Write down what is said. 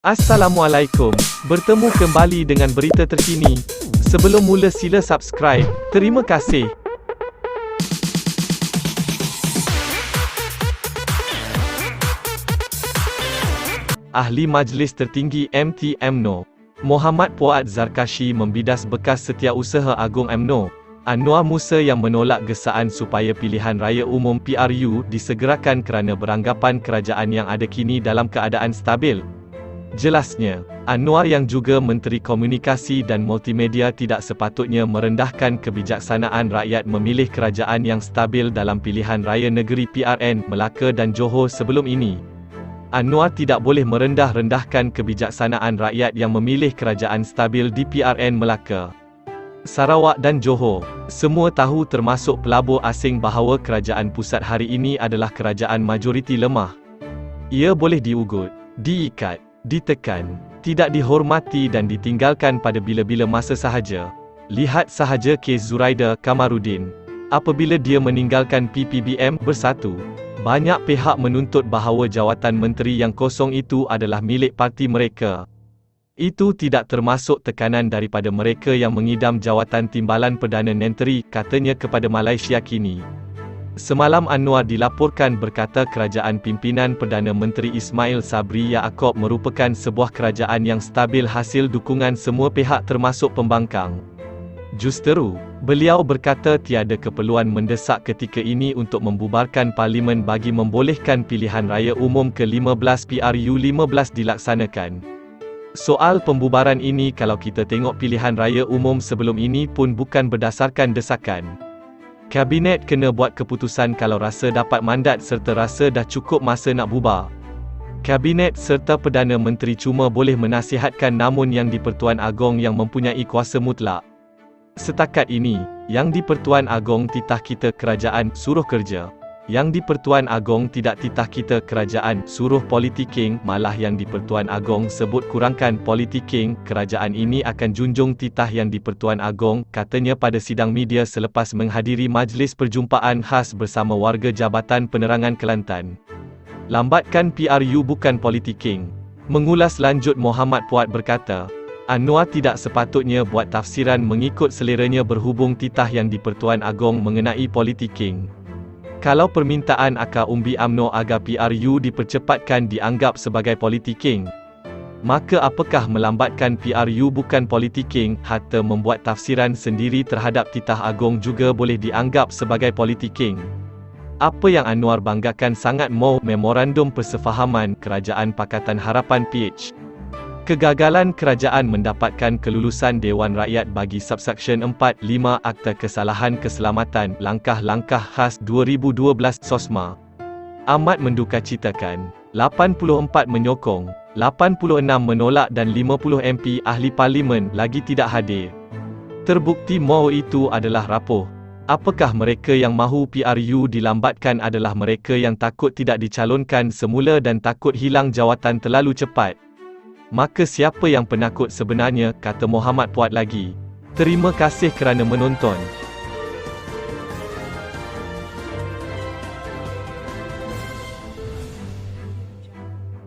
Assalamualaikum, bertemu kembali dengan berita terkini. Sebelum mula sila subscribe, terima kasih. Ahli Majlis Tertinggi MT UMNO, Muhammad Puad Zarkashi membidas bekas Setiausaha Agung UMNO, Anwar Musa yang menolak gesaan supaya pilihan raya umum PRU disegerakan kerana beranggapan kerajaan yang ada kini dalam keadaan stabil. Jelasnya, Anwar yang juga Menteri Komunikasi dan Multimedia tidak sepatutnya merendahkan kebijaksanaan rakyat memilih kerajaan yang stabil dalam pilihan raya negeri PRN Melaka dan Johor sebelum ini. Anwar tidak boleh merendah-rendahkan kebijaksanaan rakyat yang memilih kerajaan stabil di PRN Melaka, Sarawak dan Johor. Semua tahu termasuk pelabur asing bahawa kerajaan pusat hari ini adalah kerajaan majoriti lemah. Ia boleh diugut, diikat, ditekan, tidak dihormati dan ditinggalkan pada bila-bila masa sahaja. Lihat sahaja kes Zuraida Kamarudin. Apabila dia meninggalkan PPBM Bersatu, banyak pihak menuntut bahawa jawatan menteri yang kosong itu adalah milik parti mereka. Itu tidak termasuk tekanan daripada mereka yang mengidam jawatan timbalan Perdana Menteri, katanya kepada Malaysia Kini. Semalam Anwar dilaporkan berkata kerajaan pimpinan Perdana Menteri Ismail Sabri Yaakob merupakan sebuah kerajaan yang stabil hasil dukungan semua pihak termasuk pembangkang. Justeru, beliau berkata tiada keperluan mendesak ketika ini untuk membubarkan parlimen bagi membolehkan pilihan raya umum ke-15 PRU 15 dilaksanakan. Soal pembubaran ini kalau kita tengok pilihan raya umum sebelum ini pun bukan berdasarkan desakan. Kabinet kena buat keputusan kalau rasa dapat mandat serta rasa dah cukup masa nak bubar. Kabinet serta Perdana Menteri cuma boleh menasihatkan namun yang di-Pertuan Agong yang mempunyai kuasa mutlak. Setakat ini, yang di-Pertuan Agong titah kita kerajaan suruh kerja. Yang di-Pertuan Agong tidak titah kita kerajaan suruh politiking, malah yang di-Pertuan Agong sebut kurangkan politiking. Kerajaan ini akan junjung titah yang di-Pertuan Agong, katanya pada sidang media selepas menghadiri majlis perjumpaan khas bersama warga Jabatan Penerangan Kelantan. Lambatkan PRU bukan politiking. Mengulas lanjut, Muhammad Puad berkata, Anwar tidak sepatutnya buat tafsiran mengikut seleranya berhubung titah yang di-Pertuan Agong mengenai politiking. Kalau permintaan akar umbi UMNO agar PRU dipercepatkan dianggap sebagai politiking, maka apakah melambatkan PRU bukan politiking? Hatta membuat tafsiran sendiri terhadap titah Agong juga boleh dianggap sebagai politiking. Apa yang Anwar banggakan sangat mahu memorandum persefahaman Kerajaan Pakatan Harapan PH. Kegagalan kerajaan mendapatkan kelulusan Dewan Rakyat bagi Subsection 4-5 Akta Kesalahan Keselamatan Langkah-Langkah Khas 2012 SOSMA. Amat mendukacitakan, 84 menyokong, 86 menolak dan 50 MP Ahli Parlimen lagi tidak hadir. Terbukti mahu itu adalah rapuh. Apakah mereka yang mahu PRU dilambatkan adalah mereka yang takut tidak dicalonkan semula dan takut hilang jawatan terlalu cepat? Maka siapa yang penakut sebenarnya, kata Muhammad Puad lagi. Terima kasih kerana menonton.